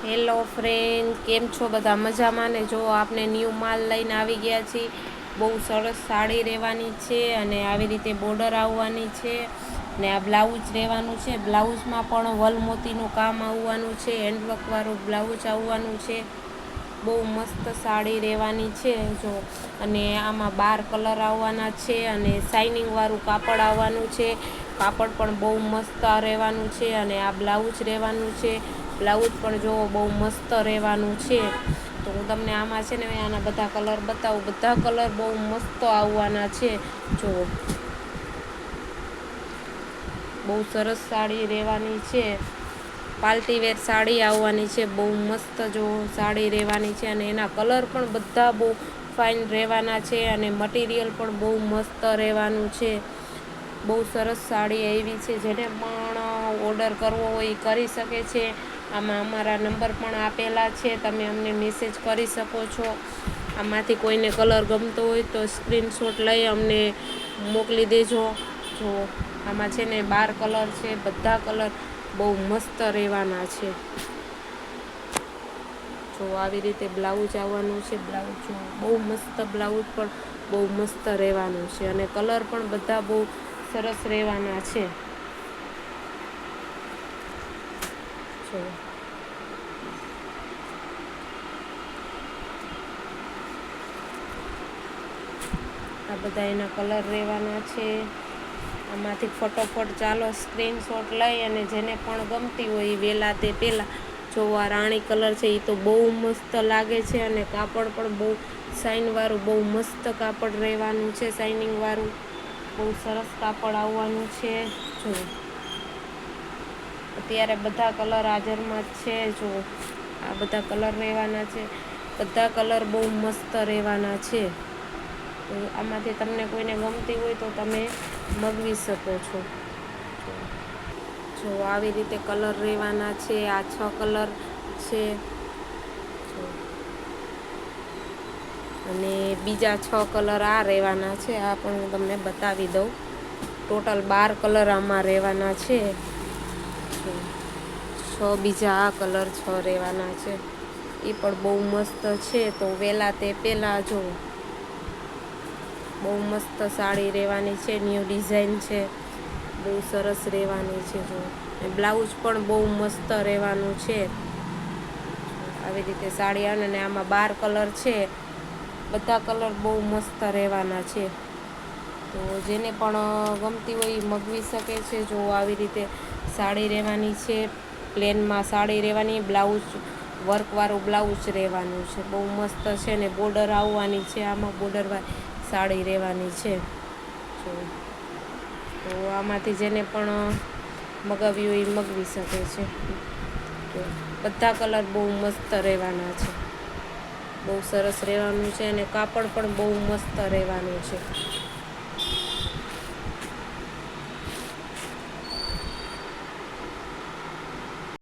Hello friend, કેમ છો બધા? મજામાં ને? જો આપણે ન્યૂ માલ લઈને આવી ગયા છીએ. બહુ સરસ સાડી રહેવાની છે અને આવી રીતે બોર્ડર આવવાની છે ને આ બ્લાઉઝ રહેવાનું છે. બ્લાઉઝમાં પણ વલમોતીનું કામ આવવાનું છે, હેન્ડવર્કવાળું બ્લાઉઝ આવવાનું છે. બહુ મસ્ત સાડી રહેવાની છે જો. અને આમાં 12 કલર આવવાના છે અને શાઇનિંગવાળું કાપડ આવવાનું છે. કાપડ પણ બહુ મસ્ત રહેવાનું છે અને આ બ્લાઉઝ રહેવાનું છે. બ્લાઉઝ પણ જો બહુ મસ્ત રહેવાનું છે. તો હું તમને આમાં છે ને આના બધા કલર બતાવું. બધા કલર બહુ મસ્ત આવવાના છે જો. બહુ સરસ સાડી રહેવાની છે. પાર્ટીવેર સાડી આવવાની છે. બહુ મસ્ત જો સાડી રહેવાની છે અને એના કલર પણ બધા બહુ ફાઇન રહેવાના છે અને મટીરિયલ પણ બહુ મસ્ત રહેવાનું છે. બહુ સરસ સાડી આવી છે. જેને પણ ઓર્ડર કરવો હોય એ કરી શકે છે. આમાં અમારા નંબર પણ આપેલા છે, તમે અમને મેસેજ કરી શકો છો. આમાંથી કોઈને કલર ગમતો હોય તો સ્ક્રીનશોટ લઈ અમને મોકલી દેજો. જો આમાં છે ને 12 કલર છે. બધા કલર બહુ મસ્ત રહેવાના છે. જો આવી રીતે બ્લાઉઝ આવવાનું છે. બ્લાઉઝ જો બહુ મસ્ત, બ્લાઉઝ પણ બહુ મસ્ત રહેવાનું છે અને કલર પણ બધા બહુ સરસ રહેવાના છે. જો આ બધા એના કલર રહેવાના છે. આમાંથી ફટોફટ ચાલો સ્ક્રીનશોટ લઈ અને જેને પણ ગમતી હોય એ વહેલા તે પહેલાં. જો આ રાણી કલર છે, એ તો બહુ મસ્ત લાગે છે અને કાપડ પણ બહુ શાઇનવાળું બહુ મસ્ત કાપડ રહેવાનું છે. શાઇનિંગવાળું બહુ સરસ કાપડ આવવાનું છે. જો અત્યારે બધા કલર હાજરમાં જ છે. જો આ બધા કલર રહેવાના છે. બધા કલર બહુ મસ્ત રહેવાના છે. તો આમાંથી તમને કોઈને ગમતી હોય તો તમે મગવી શકો છો. જો આવી રીતે કલર રહેવાના છે. આ 6 કલર છે અને બીજા 6 કલર આ રહેવાના છે. આ પણ હું તમને બતાવી દઉં. ટોટલ 12 કલર આમાં રહેવાના છે. 6 બીજા આ કલર 6 રહેવાના છે. એ પણ બહુ મસ્ત છે. તો વહેલા તે પહેલાં જો બહુ મસ્ત સાડી રહેવાની છે. ન્યૂ ડિઝાઇન છે. બહુ સરસ રહેવાની છે. જો બ્લાઉઝ પણ બહુ મસ્ત રહેવાનું છે. આવી રીતે સાડી આવે ને આમાં 12 કલર છે. બધા કલર બહુ મસ્ત રહેવાના છે. તો જેને પણ ગમતી હોય એ મગવી શકે છે. જો આવી રીતે સાડી રહેવાની છે. પ્લેનમાં સાડી રહેવાની, બ્લાઉઝ વર્કવાળું બ્લાઉઝ રહેવાનું છે. બહુ મસ્ત છે ને બોર્ડર આવવાની છે. આમાં બોર્ડરવાળી સાડી રહેવાની છે. તો આમાંથી જેને પણ મગાવી હોય એ મગવી શકે છે. બધા કલર બહુ મસ્ત રહેવાના છે. બહુ સરસ રહેવાનું છે અને કાપડ પણ બહુ મસ્ત રહેવાનું છે.